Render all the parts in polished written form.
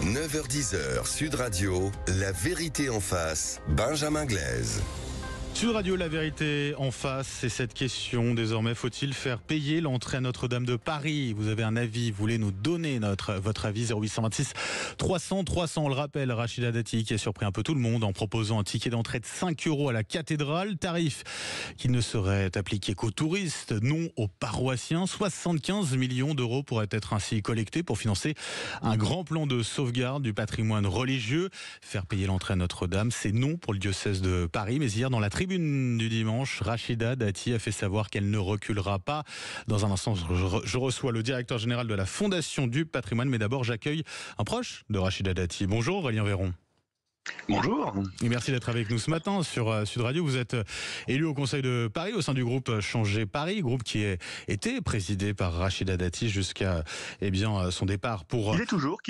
9h-10h, Sud Radio, la vérité en face, Benjamin Glaise. Sud Radio, la vérité en face, c'est cette question. Désormais, faut-il faire payer l'entrée à Notre-Dame de Paris? Vous avez un avis, vous voulez nous donner votre avis? 0826 300 300. On le rappelle, Rachida Dati qui a surpris un peu tout le monde en proposant un ticket d'entrée de 5 € à la cathédrale. Tarif qui ne serait appliqué qu'aux touristes, non aux paroissiens. 75 millions d'euros pourraient être ainsi collectés pour financer un grand plan de sauvegarde du patrimoine religieux. Faire payer l'entrée à Notre-Dame, c'est non pour le diocèse de Paris. Mais hier, dans la tribune du dimanche, Rachida Dati a fait savoir qu'elle ne reculera pas. Dans un instant, je reçois le directeur général de la Fondation du patrimoine, mais d'abord j'accueille un proche de Rachida Dati. Bonjour Aurélien Véron. Bonjour. Et merci d'être avec nous ce matin sur Sud Radio. Vous êtes élu au Conseil de Paris au sein du groupe Changer Paris, groupe qui a été présidé par Rachida Dati jusqu'à son départ pour... Elle est toujours.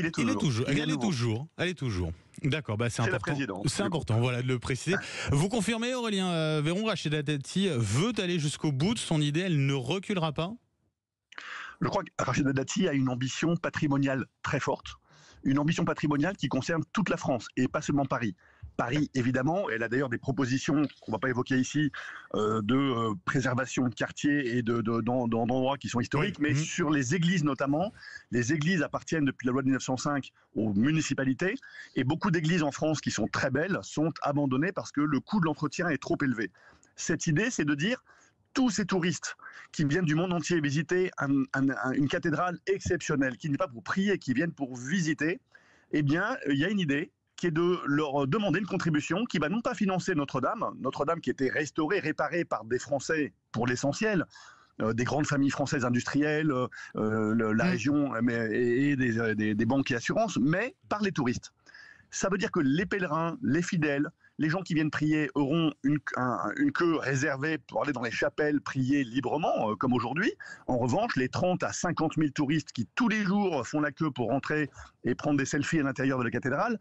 D'accord, c'est important. C'est important, voilà, de le préciser. Vous confirmez, Aurélien Véron, Rachida Dati veut aller jusqu'au bout de son idée, elle ne reculera pas? Je crois que Rachida Dati a une ambition patrimoniale très forte. Une ambition patrimoniale qui concerne toute la France et pas seulement Paris. Paris, évidemment, elle a d'ailleurs des propositions qu'on ne va pas évoquer ici de préservation de quartiers et d'endroits qui sont historiques, mais sur les églises notamment. Les églises appartiennent depuis la loi de 1905 aux municipalités et beaucoup d'églises en France qui sont très belles sont abandonnées parce que le coût de l'entretien est trop élevé. Cette idée, c'est de dire tous ces touristes qui viennent du monde entier visiter une cathédrale exceptionnelle, qui n'est pas pour prier, qui viennent pour visiter, eh bien, il y a une idée qui est de leur demander une contribution qui va non pas financer Notre-Dame qui était restaurée, réparée par des Français pour l'essentiel, des grandes familles françaises industrielles, la région et des banques et assurances, mais par les touristes. Ça veut dire que les pèlerins, les fidèles, les gens qui viennent prier auront une queue réservée pour aller dans les chapelles prier librement, comme aujourd'hui. En revanche, les 30 à 50 000 touristes qui tous les jours font la queue pour rentrer et prendre des selfies à l'intérieur de la cathédrale,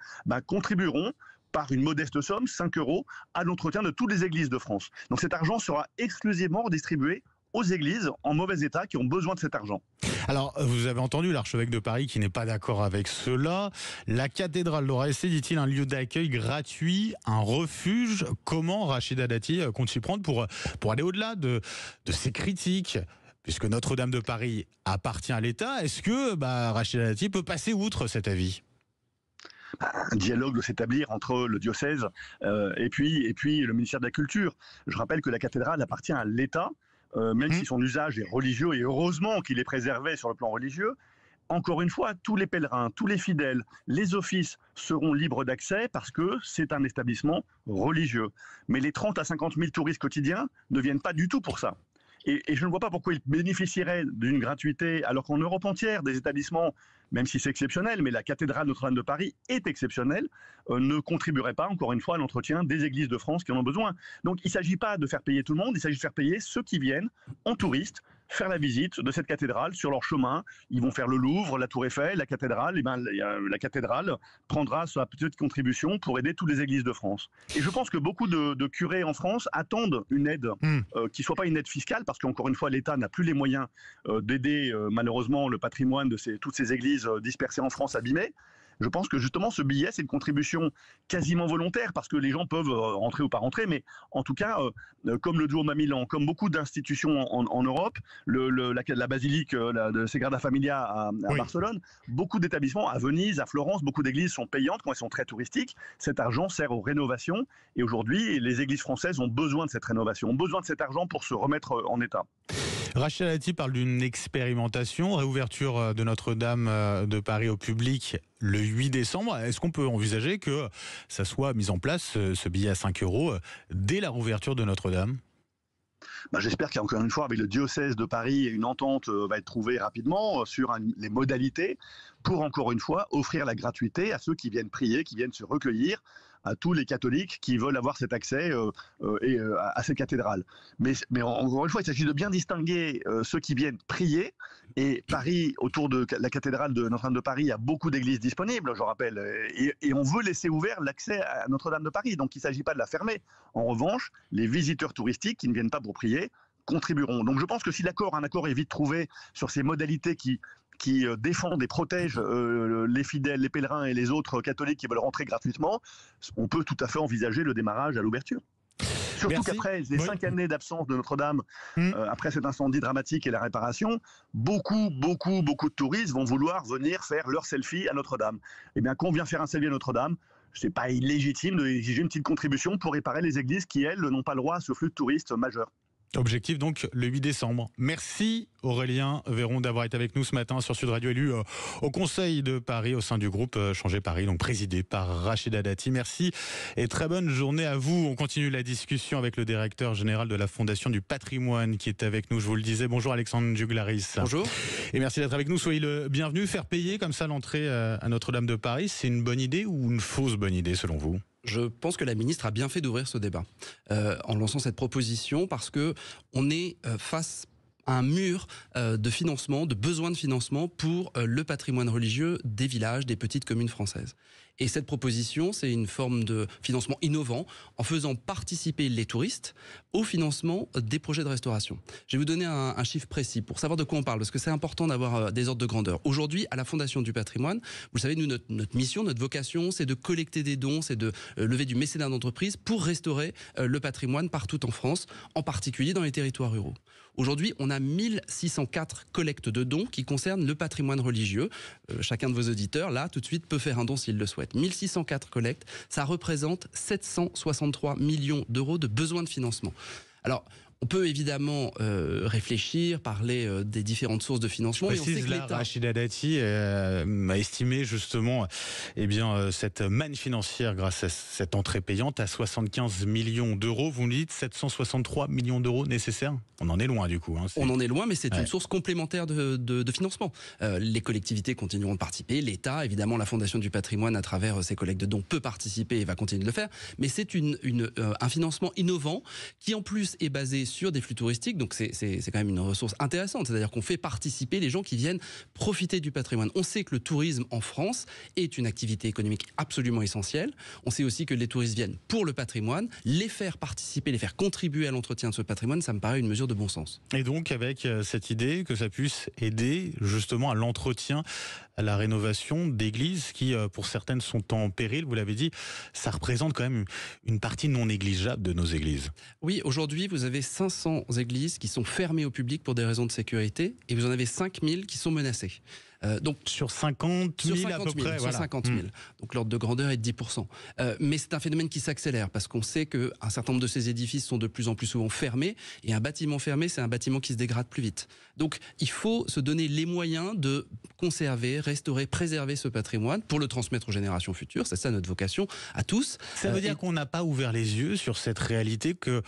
contribueront par une modeste somme, 5 €, à l'entretien de toutes les églises de France. Donc cet argent sera exclusivement redistribué aux églises en mauvais état qui ont besoin de cet argent. Alors, vous avez entendu l'archevêque de Paris qui n'est pas d'accord avec cela. La cathédrale doit rester, dit-il, un lieu d'accueil gratuit, un refuge. Comment Rachida Dati compte s'y prendre pour aller au-delà de ces critiques? Puisque Notre-Dame de Paris appartient à l'État, est-ce que Rachida Dati peut passer outre cet avis? Un dialogue doit s'établir entre le diocèse et puis le ministère de la Culture. Je rappelle que la cathédrale appartient à l'État, même si son usage est religieux, et heureusement qu'il est préservé sur le plan religieux. Encore une fois, tous les pèlerins, tous les fidèles, les offices seront libres d'accès parce que c'est un établissement religieux. Mais les 30 à 50 000 touristes quotidiens ne viennent pas du tout pour ça. Et je ne vois pas pourquoi ils bénéficieraient d'une gratuité alors qu'en Europe entière, des établissements, même si c'est exceptionnel, mais la cathédrale Notre-Dame de Paris est exceptionnelle, ne contribueraient pas, encore une fois, à l'entretien des églises de France qui en ont besoin. Donc il ne s'agit pas de faire payer tout le monde, il s'agit de faire payer ceux qui viennent en touristes, faire la visite de cette cathédrale sur leur chemin. Ils vont faire le Louvre, la Tour Eiffel, la cathédrale. La cathédrale prendra sa petite contribution pour aider toutes les églises de France. Et je pense que beaucoup de curés en France attendent une aide qui ne soit pas une aide fiscale, parce qu'encore une fois, l'État n'a plus les moyens d'aider malheureusement le patrimoine de toutes ces églises dispersées en France, abîmées. Je pense que justement ce billet, c'est une contribution quasiment volontaire parce que les gens peuvent rentrer ou pas rentrer, mais en tout cas, comme le Duomo à Milan, comme beaucoup d'institutions en Europe, la basilique de Sagrada Familia à Barcelone, beaucoup d'établissements à Venise, à Florence, beaucoup d'églises sont payantes quand elles sont très touristiques. Cet argent sert aux rénovations et aujourd'hui, les églises françaises ont besoin de cette rénovation, ont besoin de cet argent pour se remettre en état. Rachida Dati parle d'une expérimentation, réouverture de Notre-Dame de Paris au public le 8 décembre. Est-ce qu'on peut envisager que ça soit mis en place, ce billet à 5 € dès la réouverture de Notre-Dame? J'espère qu'encore une fois, avec le diocèse de Paris, une entente va être trouvée rapidement sur les modalités pour, encore une fois, offrir la gratuité à ceux qui viennent prier, qui viennent se recueillir, à tous les catholiques qui veulent avoir cet accès à ces cathédrales. Mais encore une fois, il s'agit de bien distinguer ceux qui viennent prier. Et Paris, autour de la cathédrale de Notre-Dame de Paris, il y a beaucoup d'églises disponibles, je rappelle. Et on veut laisser ouvert l'accès à Notre-Dame de Paris. Donc il ne s'agit pas de la fermer. En revanche, les visiteurs touristiques qui ne viennent pas pour prier contribueront. Donc je pense que si un accord est vite trouvé sur ces modalités qui défendent et protègent les fidèles, les pèlerins et les autres catholiques qui veulent rentrer gratuitement, on peut tout à fait envisager le démarrage à l'ouverture. Surtout qu'après les 5 années d'absence de Notre-Dame, après cet incendie dramatique et la réparation, beaucoup de touristes vont vouloir venir faire leur selfie à Notre-Dame. Eh bien, quand on vient faire un selfie à Notre-Dame, c'est pas illégitime d'exiger une petite contribution pour réparer les églises qui, elles, n'ont pas le droit à ce flux de touristes majeur. Objectif donc le 8 décembre. Merci Aurélien Véron d'avoir été avec nous ce matin sur Sud Radio, élu au Conseil de Paris au sein du groupe Changer Paris, donc présidé par Rachida Dati. Merci et très bonne journée à vous. On continue la discussion avec le directeur général de la Fondation du Patrimoine qui est avec nous. Je vous le disais, bonjour Alexandre Juglaris. Bonjour. Et merci d'être avec nous. Soyez le bienvenu. Faire payer comme ça l'entrée à Notre-Dame de Paris, c'est une bonne idée ou une fausse bonne idée selon vous ? Je pense que la ministre a bien fait d'ouvrir ce débat en lançant cette proposition parce que on est face à un mur de financement, de besoin de financement pour le patrimoine religieux des villages, des petites communes françaises. Et cette proposition, c'est une forme de financement innovant en faisant participer les touristes au financement des projets de restauration. Je vais vous donner un chiffre précis pour savoir de quoi on parle, parce que c'est important d'avoir des ordres de grandeur. Aujourd'hui, à la Fondation du Patrimoine, vous savez, nous, notre mission, notre vocation, c'est de collecter des dons, c'est de lever du mécénat d'entreprise pour restaurer le patrimoine partout en France, en particulier dans les territoires ruraux. Aujourd'hui, on a 1604 collectes de dons qui concernent le patrimoine religieux. Chacun de vos auditeurs, là, tout de suite, peut faire un don s'il le souhaite. 1604 collectes, ça représente 763 millions d'euros de besoins de financement. Alors, on peut évidemment réfléchir, parler des différentes sources de financement. Je précise, là, Rachida Dati a estimé justement cette manne financière grâce à cette entrée payante à 75 millions d'euros. Vous nous dites 763 millions d'euros nécessaires ? On en est loin du coup. On en est loin, mais c'est une source complémentaire de financement. Les collectivités continueront de participer, l'État, évidemment la Fondation du Patrimoine à travers ses collectes de dons peut participer et va continuer de le faire, mais c'est un financement innovant qui en plus est basé sur des flux touristiques, donc c'est quand même une ressource intéressante, c'est-à-dire qu'on fait participer les gens qui viennent profiter du patrimoine. On sait que le tourisme en France est une activité économique absolument essentielle, on sait aussi que les touristes viennent pour le patrimoine, les faire participer, les faire contribuer à l'entretien de ce patrimoine, ça me paraît une mesure de bon sens. Et donc avec cette idée que ça puisse aider justement à l'entretien, à la rénovation d'églises qui pour certaines sont en péril, vous l'avez dit, ça représente quand même une partie non négligeable de nos églises. Oui, aujourd'hui vous avez 500 églises qui sont fermées au public pour des raisons de sécurité et vous en avez 5000 qui sont menacées. Donc sur 50 000 à peu près. Sur 50 000. Donc l'ordre de grandeur est de 10%. Mais c'est un phénomène qui s'accélère parce qu'on sait qu'un certain nombre de ces édifices sont de plus en plus souvent fermés et un bâtiment fermé, c'est un bâtiment qui se dégrade plus vite. Donc il faut se donner les moyens de conserver, restaurer, préserver ce patrimoine pour le transmettre aux générations futures. C'est ça notre vocation à tous. Ça veut dire qu'on n'a pas ouvert les yeux sur cette réalité que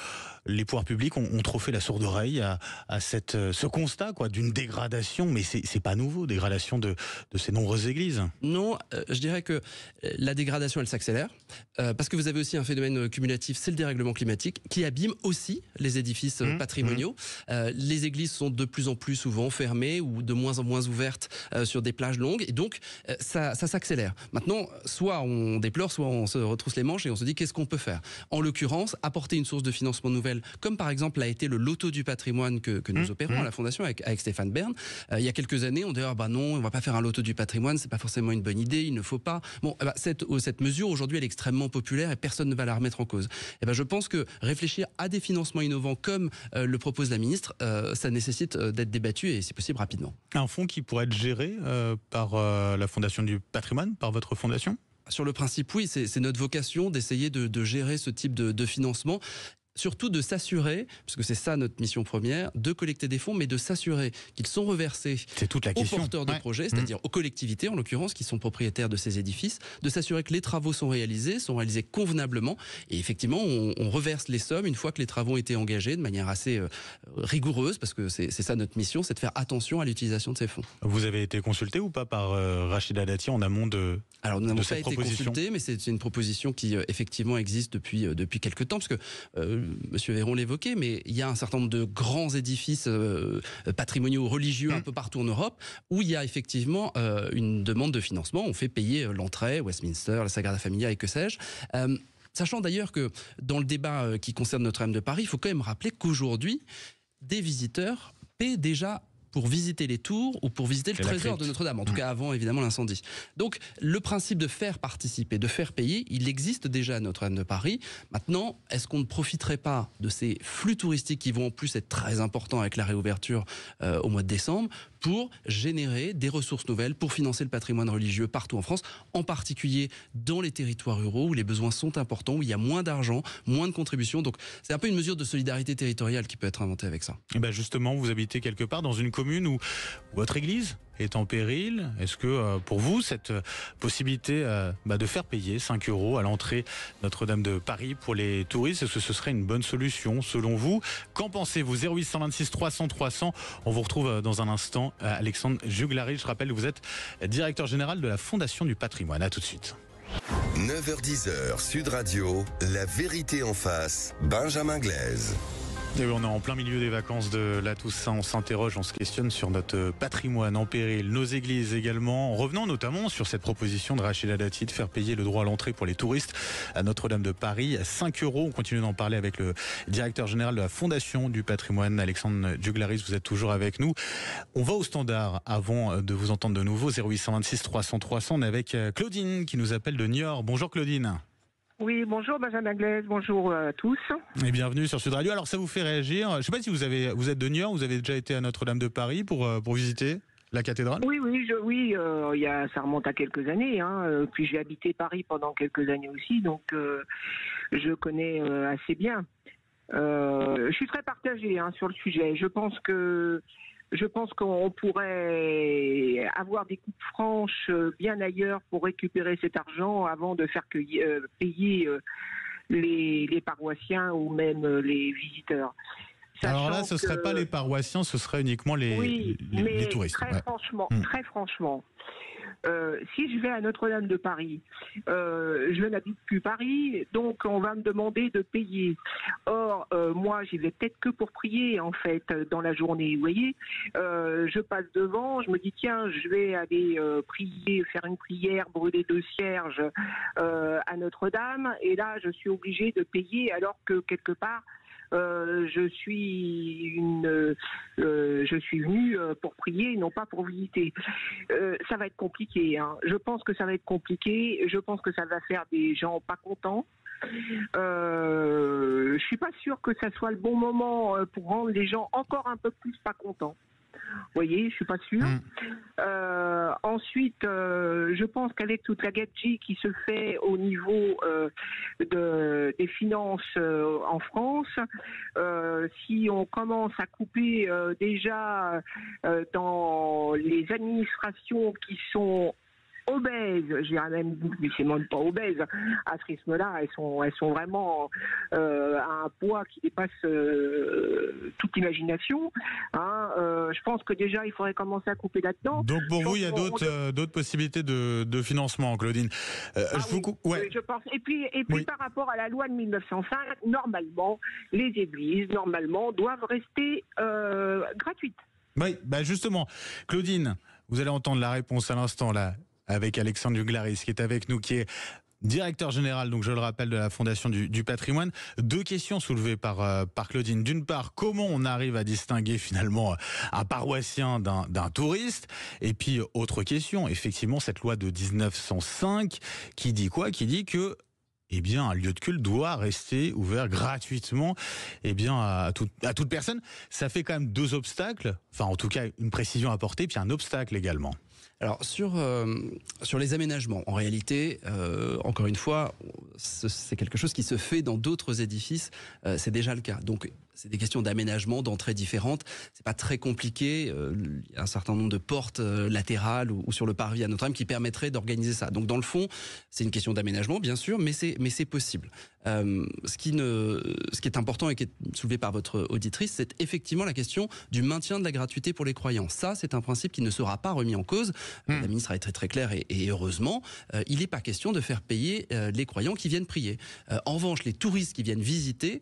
les pouvoirs publics ont trop fait la sourde oreille à ce constat d'une dégradation, mais c'est pas nouveau, dégradation de ces nombreuses églises. Non, je dirais que la dégradation, elle s'accélère, parce que vous avez aussi un phénomène cumulatif, c'est le dérèglement climatique, qui abîme aussi les édifices patrimoniaux. Les églises sont de plus en plus souvent fermées ou de moins en moins ouvertes sur des plages longues, et donc ça s'accélère. Maintenant, soit on déplore, soit on se retrousse les manches et on se dit qu'est-ce qu'on peut faire. En l'occurrence, apporter une source de financement nouvelle, comme par exemple a été le loto du patrimoine que nous opérons à la Fondation avec Stéphane Bern. Il y a quelques années, on disait non, on va pas faire un loto du patrimoine, c'est pas forcément une bonne idée, il ne faut pas. Bon, cette mesure aujourd'hui, elle est extrêmement populaire et personne ne va la remettre en cause. Je pense que réfléchir à des financements innovants comme le propose la ministre, ça nécessite d'être débattu et si possible rapidement. Un fonds qui pourrait être géré par la Fondation du Patrimoine, par votre fondation ? Sur le principe, oui, c'est notre vocation d'essayer de gérer ce type de financement. Surtout de s'assurer, puisque c'est ça notre mission première, de collecter des fonds, mais de s'assurer qu'ils sont reversés aux porteurs de projets, c'est-à-dire aux collectivités en l'occurrence, qui sont propriétaires de ces édifices, de s'assurer que les travaux sont réalisés convenablement, et effectivement on reverse les sommes une fois que les travaux ont été engagés de manière assez rigoureuse, parce que c'est ça notre mission, c'est de faire attention à l'utilisation de ces fonds. Vous avez été consulté ou pas par Rachida Dati en amont de Alors nous n'avons pas été consultés, mais c'est une proposition qui effectivement existe depuis quelques temps, parce que Monsieur Véron l'évoquait, mais il y a un certain nombre de grands édifices patrimoniaux religieux un peu partout en Europe où il y a effectivement une demande de financement. On fait payer l'entrée, Westminster, la Sagrada Familia et que sais-je. Sachant d'ailleurs que dans le débat qui concerne Notre-Dame de Paris, il faut quand même rappeler qu'aujourd'hui, des visiteurs paient déjà pour visiter les tours ou pour visiter le trésor de Notre-Dame, en tout cas avant évidemment l'incendie. Donc le principe de faire participer, de faire payer, il existe déjà à Notre-Dame de Paris. Maintenant, est-ce qu'on ne profiterait pas de ces flux touristiques qui vont en plus être très importants avec la réouverture au mois de décembre pour générer des ressources nouvelles, pour financer le patrimoine religieux partout en France, en particulier dans les territoires ruraux où les besoins sont importants, où il y a moins d'argent, moins de contributions. Donc c'est un peu une mesure de solidarité territoriale qui peut être inventée avec ça. Et ben justement, vous habitez quelque part dans une commune où votre église est en péril. Est-ce que pour vous, cette possibilité de faire payer 5 € à l'entrée Notre-Dame de Paris pour les touristes, est-ce que ce serait une bonne solution selon vous? Qu'en pensez-vous? 0826 300 300. On vous retrouve dans un instant. Alexandre Juglaris, je rappelle que vous êtes directeur général de la Fondation du Patrimoine. À tout de suite. 9h-10h, Sud Radio, la vérité en face, Benjamin Glaise. Et on est en plein milieu des vacances de la Toussaint, on s'interroge, on se questionne sur notre patrimoine en péril, nos églises également, en revenant notamment sur cette proposition de Rachida Dati de faire payer le droit à l'entrée pour les touristes à Notre-Dame de Paris, à 5 €. On continue d'en parler avec le directeur général de la Fondation du Patrimoine, Alexandre Juglaris, vous êtes toujours avec nous. On va au standard avant de vous entendre de nouveau, 0826 300 300, on est avec Claudine qui nous appelle de Niort. Bonjour Claudine. Oui, bonjour Benjamin Glaise, bonjour à tous. Et bienvenue sur Sud Radio. Alors ça vous fait réagir. Je ne sais pas si vous êtes de Niort, vous avez déjà été à Notre-Dame de Paris pour visiter la cathédrale? Oui, ça remonte à quelques années. Puis j'ai habité Paris pendant quelques années aussi, donc je connais assez bien. Je suis très partagée sur le sujet. Je pense qu'on pourrait avoir des coupes franches bien ailleurs pour récupérer cet argent avant de faire payer les paroissiens ou même les visiteurs. Alors là, ce ne serait pas les paroissiens, ce serait uniquement les touristes. Très franchement, si je vais à Notre-Dame de Paris, je n'habite plus Paris, donc on va me demander de payer. Or, moi, j'y vais peut-être que pour prier, en fait, dans la journée. Vous voyez, je passe devant, je me dis, tiens, je vais aller prier, faire une prière, brûler 2 cierges à Notre-Dame, et là, je suis obligée de payer, alors que quelque part, je suis venue pour prier, non pas pour visiter. Ça va être compliqué. Je pense que ça va être compliqué. Je pense que ça va faire des gens pas contents. Je suis pas sûre que ça soit le bon moment pour rendre les gens encore un peu plus pas contents. Vous voyez, je suis pas sûre. Ensuite, je pense qu'avec toute la gadget qui se fait au niveau des finances en France, si on commence à couper déjà dans les administrations qui sont obèses, je dirais même, mais c'est même pas obèses, à ce rythme-là, elles sont vraiment à un poids qui dépasse toute imagination. Je pense que déjà il faudrait commencer à couper là-dedans. Donc pour vous, il y a d'autres possibilités de financement, Claudine. Je pense. Et puis par rapport à la loi de 1905, normalement, les églises doivent rester gratuites. Oui, justement, Claudine, vous allez entendre la réponse à l'instant là, avec Alexandre Juglaris qui est avec nous, qui est directeur général, donc je le rappelle, de la Fondation du Patrimoine. 2 questions soulevées par Claudine. D'une part, comment on arrive à distinguer finalement un paroissien d'un touriste? Et puis, autre question, effectivement, cette loi de 1905 qui dit quoi? Qui dit que un lieu de culte doit rester ouvert gratuitement à toute personne. Ça fait quand même 2 obstacles, enfin en tout cas une précision à apporter, puis un obstacle également. Alors sur les aménagements, en réalité, encore une fois, c'est quelque chose qui se fait dans d'autres édifices, c'est déjà le cas. Donc c'est des questions d'aménagement, d'entrées différentes. C'est pas très compliqué. Il y a un certain nombre de portes latérales ou sur le parvis à Notre-Dame qui permettraient d'organiser ça. Donc dans le fond, c'est une question d'aménagement, bien sûr, mais c'est possible. Ce qui est important et qui est soulevé par votre auditrice, c'est effectivement la question du maintien de la gratuité pour les croyants. Ça, c'est un principe qui ne sera pas remis en cause. La ministre a été très claire et heureusement, il n'est pas question de faire payer les croyants qui viennent prier. En revanche, les touristes qui viennent visiter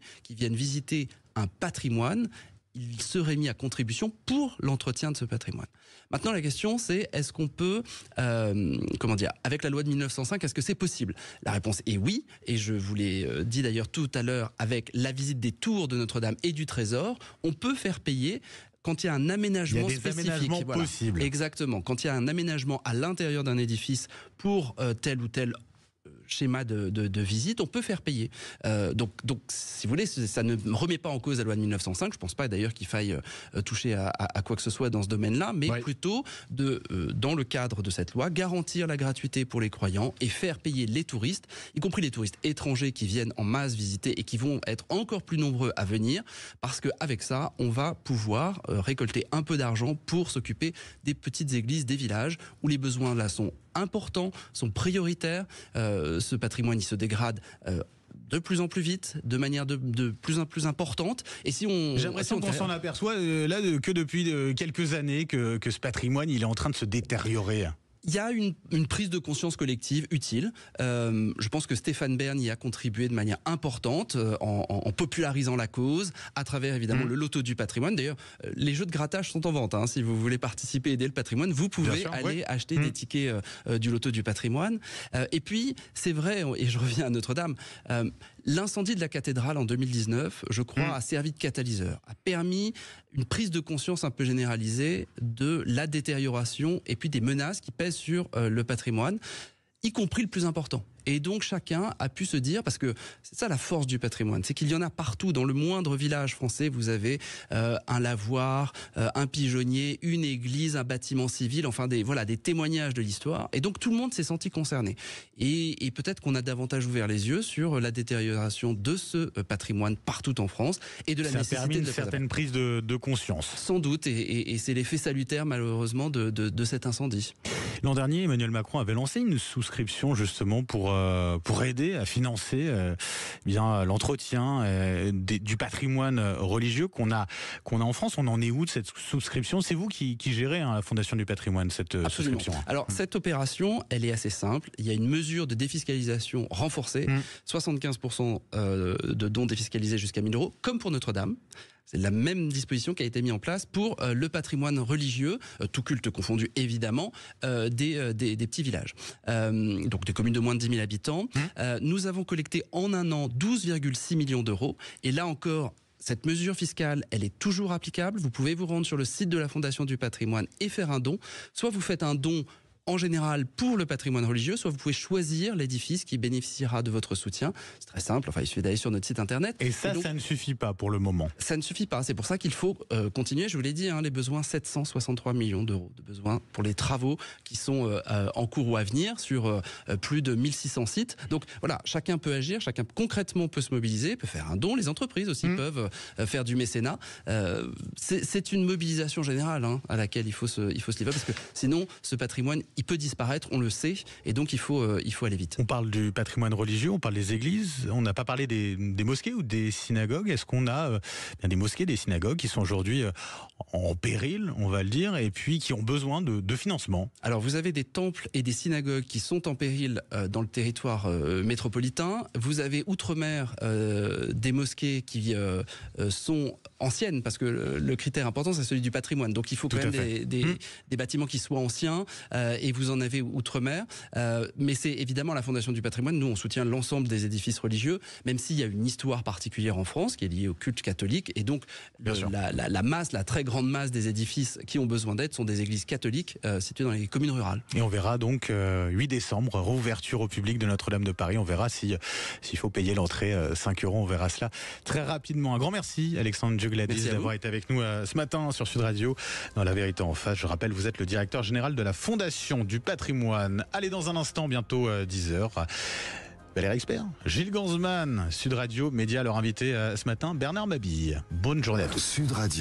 un patrimoine, il serait mis à contribution pour l'entretien de ce patrimoine. Maintenant, la question, c'est est-ce qu'on peut, avec la loi de 1905, est-ce que c'est possible? La réponse est oui, et je vous l'ai dit d'ailleurs tout à l'heure avec la visite des tours de Notre-Dame et du Trésor, on peut faire payer quand il y a un aménagement spécifique. Il y a des aménagements possibles. Exactement. Quand il y a un aménagement à l'intérieur d'un édifice pour tel ou tel schéma de visite, on peut faire payer. Donc, si vous voulez, ça ne remet pas en cause la loi de 1905. Je ne pense pas d'ailleurs qu'il faille toucher à quoi que ce soit dans ce domaine-là, mais plutôt dans le cadre de cette loi, garantir la gratuité pour les croyants et faire payer les touristes, y compris les touristes étrangers qui viennent en masse visiter et qui vont être encore plus nombreux à venir, parce qu'avec ça, on va pouvoir récolter un peu d'argent pour s'occuper des petites églises, des villages, où les besoins là sont importants, sont prioritaires. Ce patrimoine, il se dégrade de plus en plus vite, de manière de plus en plus importante. Et si on, j'ai l'impression qu'on s'en aperçoit là que depuis quelques années que ce patrimoine, il est en train de se détériorer. Il y a une prise de conscience collective utile. Je pense que Stéphane Bern y a contribué de manière importante en popularisant la cause à travers évidemment le loto du patrimoine. D'ailleurs, les jeux de grattage sont en vente. Hein. Si vous voulez participer et aider le patrimoine, vous pouvez aller acheter des tickets du loto du patrimoine. Et puis, c'est vrai, et je reviens à Notre-Dame, l'incendie de la cathédrale en 2019, je crois, a servi de catalyseur, a permis une prise de conscience un peu généralisée de la détérioration et puis des menaces qui pèsent sur le patrimoine, y compris le plus important. Et donc chacun a pu se dire, parce que c'est ça la force du patrimoine, c'est qu'il y en a partout. Dans le moindre village français, vous avez un lavoir, un pigeonnier, une église, un bâtiment civil, enfin des témoignages de l'histoire. Et donc tout le monde s'est senti concerné. Et peut-être qu'on a davantage ouvert les yeux sur la détérioration de ce patrimoine partout en France et de la nécessité de le préserver. Ça a permis une certaine prise de conscience. Sans doute, et c'est l'effet salutaire malheureusement de cet incendie. L'an dernier, Emmanuel Macron avait lancé une souscription justement pour aider à financer l'entretien du patrimoine religieux qu'on a en France. On en est où de cette souscription? C'est vous qui gérez la Fondation du patrimoine, cette souscription. Alors cette opération, elle est assez simple. Il y a une mesure de défiscalisation renforcée, 75% de dons défiscalisés jusqu'à 1 000 €, comme pour Notre-Dame. C'est la même disposition qui a été mise en place pour le patrimoine religieux, tout culte confondu évidemment, des petits villages. Donc des communes de moins de 10 000 habitants. Nous avons collecté en un an 12,6 millions d'euros. Et là encore, cette mesure fiscale, elle est toujours applicable. Vous pouvez vous rendre sur le site de la Fondation du patrimoine et faire un don. Soit vous faites un don en général pour le patrimoine religieux, soit vous pouvez choisir l'édifice qui bénéficiera de votre soutien. C'est très simple, il suffit d'aller sur notre site internet. Et ça, ça ne suffit pas pour le moment. Ça ne suffit pas, c'est pour ça qu'il faut continuer. Je vous l'ai dit, les besoins, 763 millions d'euros de besoins pour les travaux qui sont en cours ou à venir sur plus de 1600 sites. Donc voilà, chacun peut agir, chacun concrètement peut se mobiliser, peut faire un don. Les entreprises aussi peuvent faire du mécénat. C'est une mobilisation générale à laquelle il faut se livrer, parce que sinon, ce patrimoine, il peut disparaître, on le sait, et donc il faut aller vite. On parle du patrimoine religieux, on parle des églises, on n'a pas parlé des mosquées ou des synagogues. Est-ce qu'on a des mosquées, des synagogues qui sont aujourd'hui en péril, on va le dire, et puis qui ont besoin de financement? Alors vous avez des temples et des synagogues qui sont en péril dans le territoire métropolitain. Vous avez outre-mer des mosquées qui sont anciennes, parce que le critère important c'est celui du patrimoine, donc il faut quand même des bâtiments qui soient anciens, et vous en avez outre-mer, mais c'est évidemment la Fondation du patrimoine. Nous on soutient l'ensemble des édifices religieux, même s'il y a une histoire particulière en France qui est liée au culte catholique, et donc la très grande masse des édifices qui ont besoin d'aide sont des églises catholiques situées dans les communes rurales. Et on verra donc 8 décembre, réouverture au public de Notre-Dame de Paris. On verra s'il faut payer l'entrée 5 €, on verra cela très rapidement. Un grand merci Alexandre Djugladis d'avoir été avec nous ce matin sur Sud Radio dans La Vérité en face. Je rappelle, vous êtes le directeur général de la Fondation du patrimoine. Allez, dans un instant, bientôt 10 h. Valérie Expert, Gilles Gansman, Sud Radio, média, leur invité ce matin, Bernard Mabille. Bonne journée à tous. Sud Radio.